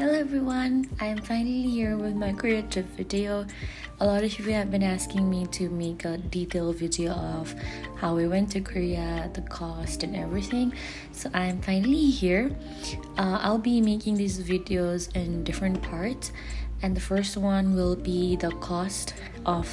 Hello everyone, I'm finally here with my Korea trip video. A lot of you have been asking me to make a detailed video of how we went to Korea, the cost and everything. So I'm finally here. I'll be making these videos in different parts, and the first one will be the cost of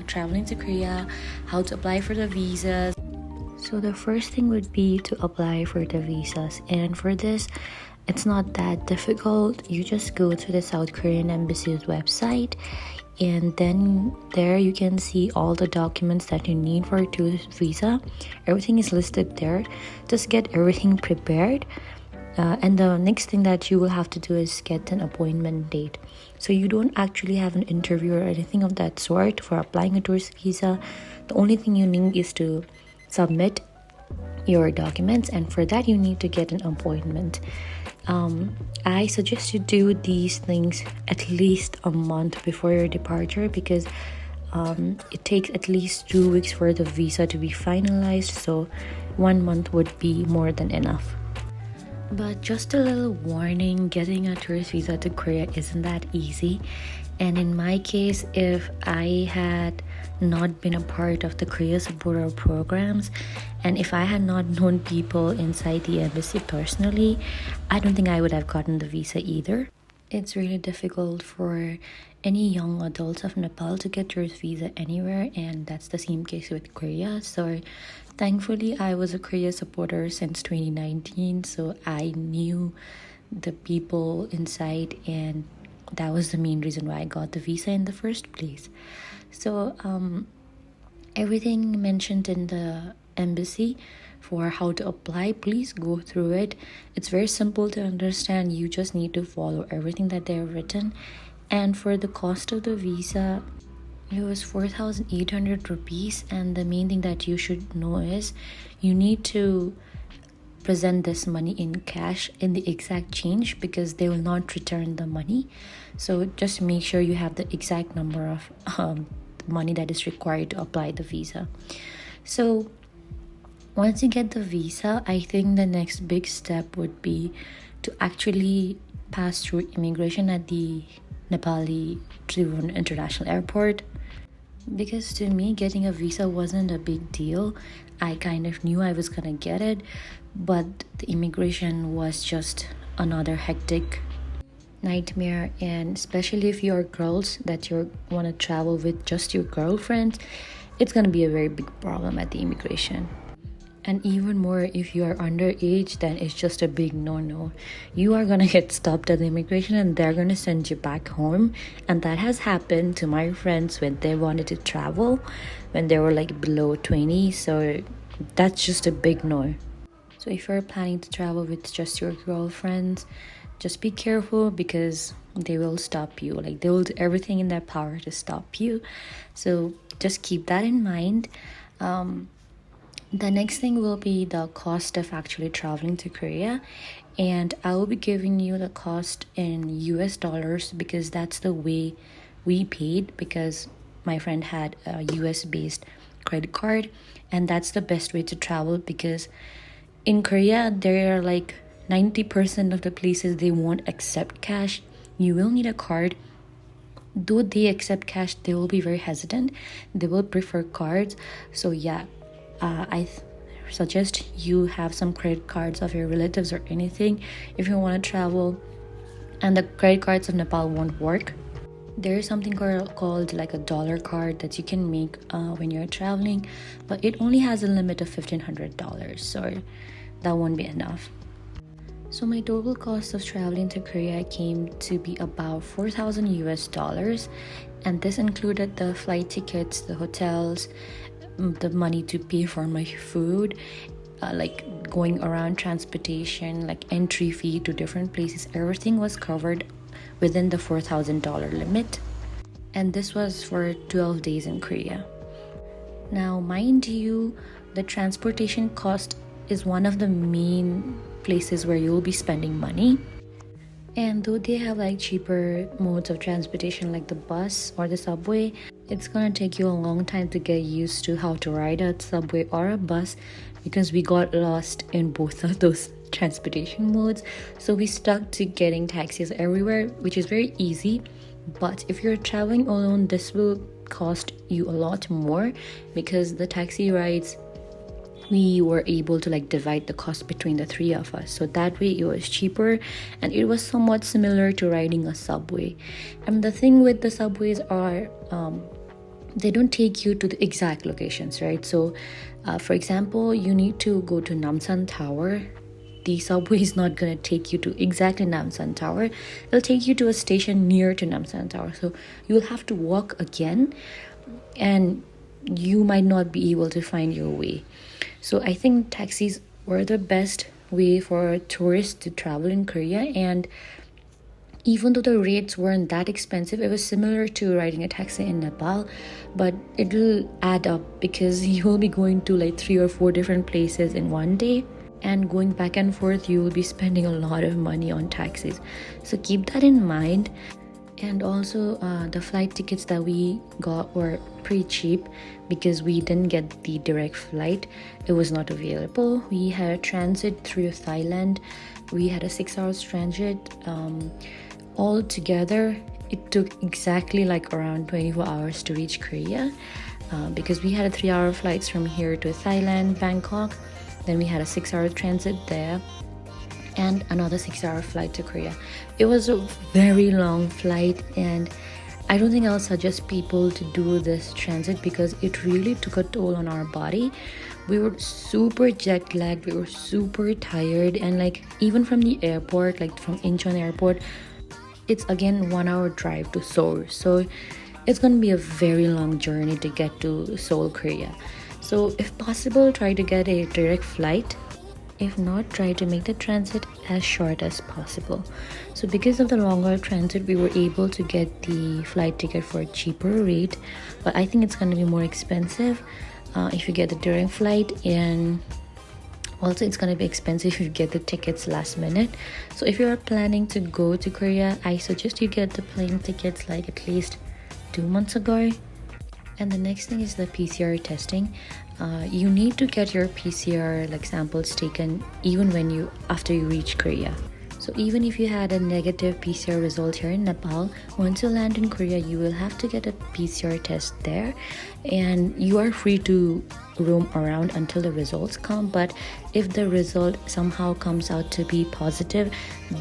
traveling to Korea, how to apply for the visas. So the first thing would be to apply for the visas, and for this it's not that difficult. You just go to the South Korean Embassy's website, and then there you can see all the documents that you need for a tourist visa. Everything is listed there. Just get everything prepared, and the next thing that you will have to do is get an appointment date. So you don't actually have an interview or anything of that sort for applying a tourist visa. The only thing you need is to submit your documents, and for that you need to get an appointment. I suggest you do these things at least a month before your departure, because it takes at least 2 weeks for the visa to be finalized, so 1 month would be more than enough. But just a little warning, getting a tourist visa to Korea isn't that easy. And in my case, if I had not been a part of the Korea supporter programs, and if I had not known people inside the embassy personally, I don't think I would have gotten the visa either. It's really difficult for any young adults of Nepal to get tourist visa anywhere, and that's the same case with Korea. So thankfully I was a Korea supporter since 2019, so I knew the people inside, and that was the main reason why I got the visa in the first place. So everything mentioned in the embassy for how to apply, please go through it. It's very simple to understand. You just need to follow everything that they've written. And for the cost of the visa, it was 4,800 rupees, and the main thing that you should know is you need to present this money in cash in the exact change, because they will not return the money. So just make sure you have the exact number of money that is required to apply the visa. So once you get the visa, I think the next big step would be to actually pass through immigration at the Nepali Tribhuvan International Airport. Because to me, getting a visa wasn't a big deal. I kind of knew I was gonna get it, but the immigration was just another hectic nightmare. And especially if you're girls that you want to travel with just your girlfriends, it's gonna be a very big problem at the immigration. And even more if you are underage, then it's just a big no-no. You are gonna get stopped at the immigration and they're gonna send you back home. And that has happened to my friends when they wanted to travel when they were like below 20. So that's just a big no. So if you're planning to travel with just your girlfriends, just be careful, because they will stop you. Like, they will do everything in their power to stop you. So just keep that in mind. The next thing will be the cost of actually traveling to Korea, and I will be giving you the cost in US dollars, because that's the way we paid, because my friend had a US based credit card, and that's the best way to travel, because in Korea there are like 90% of the places they won't accept cash. You will need a card. Though they accept cash, they will be very hesitant. They will prefer cards. So yeah, I suggest you have some credit cards of your relatives or anything if you want to travel. And the credit cards of Nepal won't work. There is something called like a dollar card that you can make when you're traveling, but it only has a limit of $1,500, so that won't be enough. So my total cost of traveling to Korea came to be about 4,000 US dollars, and this included the flight tickets, the hotels, the money to pay for my food, like going around, transportation, like entry fee to different places. Everything was covered within the $4,000 limit, and this was for 12 days in Korea. Now, mind you, the transportation cost is one of the main places where you will be spending money. And though they have like cheaper modes of transportation like the bus or the subway, it's gonna take you a long time to get used to how to ride a subway or a bus, because we got lost in both of those transportation modes. So we stuck to getting taxis everywhere, which is very easy. But if you're traveling alone, this will cost you a lot more, because the taxi rides, we were able to like divide the cost between the three of us, so that way it was cheaper, and it was somewhat similar to riding a subway. And the thing with the subways are, they don't take you to the exact locations, right? So for example, you need to go to Namsan Tower. The subway is not going to take you to exactly Namsan Tower. It'll take you to a station near to Namsan Tower, so you'll have to walk again, and you might not be able to find your way. So I think taxis were the best way for tourists to travel in Korea. And even though the rates weren't that expensive, it was similar to riding a taxi in Nepal, but it'll add up because you will be going to like 3 or 4 different places in one day, and going back and forth, you will be spending a lot of money on taxis. So keep that in mind. And also the flight tickets that we got were pretty cheap, because we didn't get the direct flight. It was not available. We had a transit through Thailand. We had a 6 hours transit. All together, it took exactly like around 24 hours to reach Korea, because we had a 3-hour flights from here to Thailand, Bangkok. Then we had a 6-hour transit there, and another 6-hour flight to Korea. It was a very long flight, and I don't think I'll suggest people to do this transit, because it really took a toll on our body. We were super jet lagged, we were super tired, and like even from the airport, like from Incheon airport, it's again 1-hour drive to Seoul. So it's gonna be a very long journey to get to Seoul, Korea. So if possible, try to get a direct flight. If not, try to make the transit as short as possible. So because of the longer transit, we were able to get the flight ticket for a cheaper rate, but I think it's going to be more expensive if you get the direct flight, and also it's going to be expensive if you get the tickets last minute. So if you are planning to go to Korea, I suggest you get the plane tickets like at least 2 months ago. And the next thing is the PCR testing. You need to get your PCR like samples taken even when after you reach Korea. So even if you had a negative PCR result here in Nepal, once you land in Korea, you will have to get a PCR test there, and you are free to roam around until the results come. But if the result somehow comes out to be positive,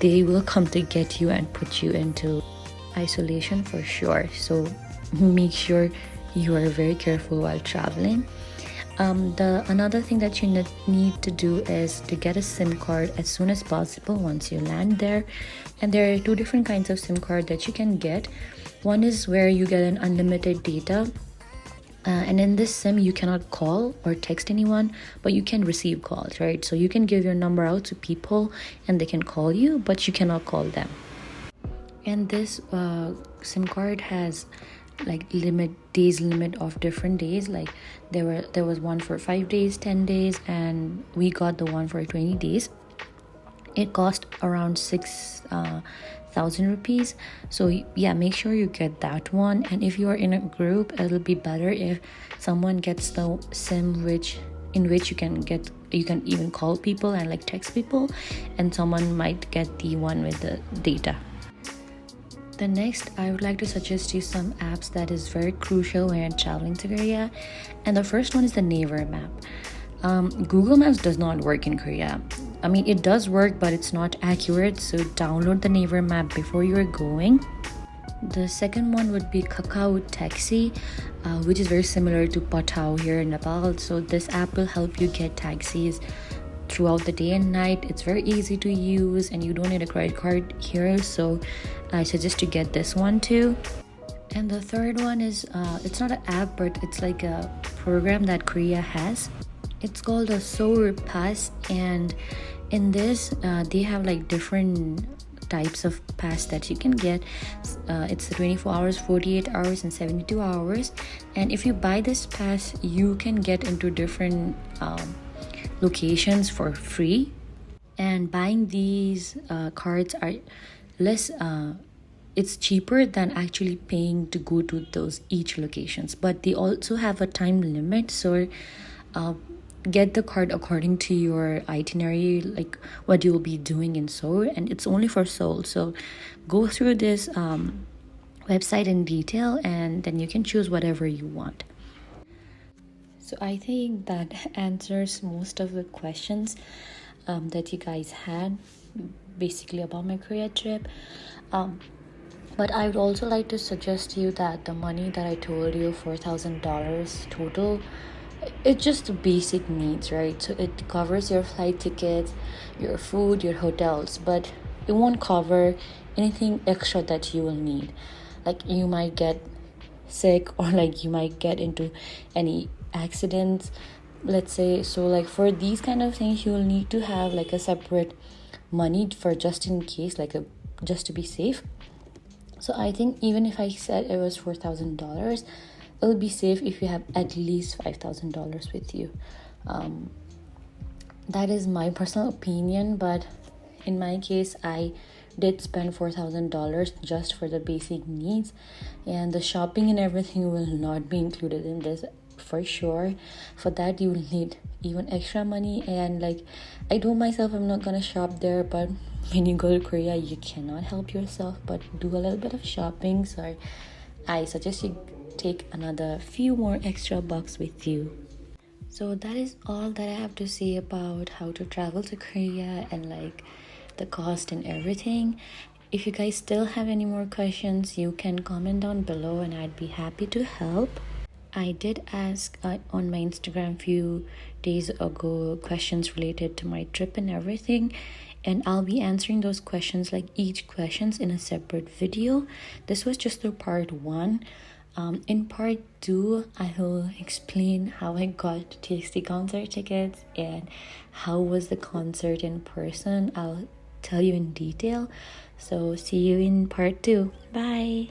they will come to get you and put you into isolation for sure. So make sure you are very careful while traveling. Another thing that you need to do is to get a SIM card as soon as possible once you land there. And there are 2 different kinds of SIM card that you can get. One is where you get an unlimited data, and in this SIM you cannot call or text anyone, but you can receive calls, right? So you can give your number out to people and they can call you, but you cannot call them. And this SIM card has like days limit of different days. Like there was one for 5 days, 10 days, and we got the one for 20 days. It cost around 6,000 rupees. So yeah, make sure you get that one. And if you are in a group, it'll be better if someone gets the SIM in which you can even call people and like text people, and someone might get the one with the data. The next, I would like to suggest you some apps that is very crucial when you're traveling to Korea. And the first one is the Naver map. Google Maps does not work in Korea. I mean, it does work, but it's not accurate. So download the Naver map before you're going. The second one would be Kakao Taxi, which is very similar to Patao here in Nepal. So this app will help you get taxis throughout the day and night. It's very easy to use, and you don't need a credit card here, so I suggest you get this one too. And the third one is it's not an app, but it's like a program that Korea has. It's called a Seoul Pass, and in this they have like different types of pass that you can get. It's the 24 hours, 48 hours, and 72 hours. And if you buy this pass, you can get into different locations for free. And buying these cards are less it's cheaper than actually paying to go to those each locations, but they also have a time limit. So get the card according to your itinerary, like what you will be doing in Seoul, and it's only for Seoul. So go through this website in detail, and then you can choose whatever you want. So I think that answers most of the questions that you guys had, basically about my Korea trip. But I would also like to suggest to you that the money that I told you, $4,000 total, it's just the basic needs, right? So it covers your flight tickets, your food, your hotels, but it won't cover anything extra that you will need. Like you might get sick, or like you might get into any accidents, let's say. So like for these kind of things, you'll need to have like a separate money for just in case, like a just to be safe. So I think even if I said it was $4,000, it'll be safe if you have at least $5,000 with you. That is my personal opinion, but in my case, I did spend $4,000 just for the basic needs, and the shopping and everything will not be included in this for sure. For that, you will need even extra money, and like I told myself, I'm not gonna shop there, but when you go to Korea, you cannot help yourself but do a little bit of shopping. So I suggest you take another few more extra bucks with you. So that is all that I have to say about how to travel to Korea and like the cost and everything. If you guys still have any more questions, you can comment down below and I'd be happy to help. I did ask on my Instagram few days ago questions related to my trip and everything, and I'll be answering those questions, like each questions, in a separate video. This was just the part 1. In part 2, I will explain how I got TXT concert tickets and how was the concert in person. I'll tell you in detail. So see you in part 2. Bye.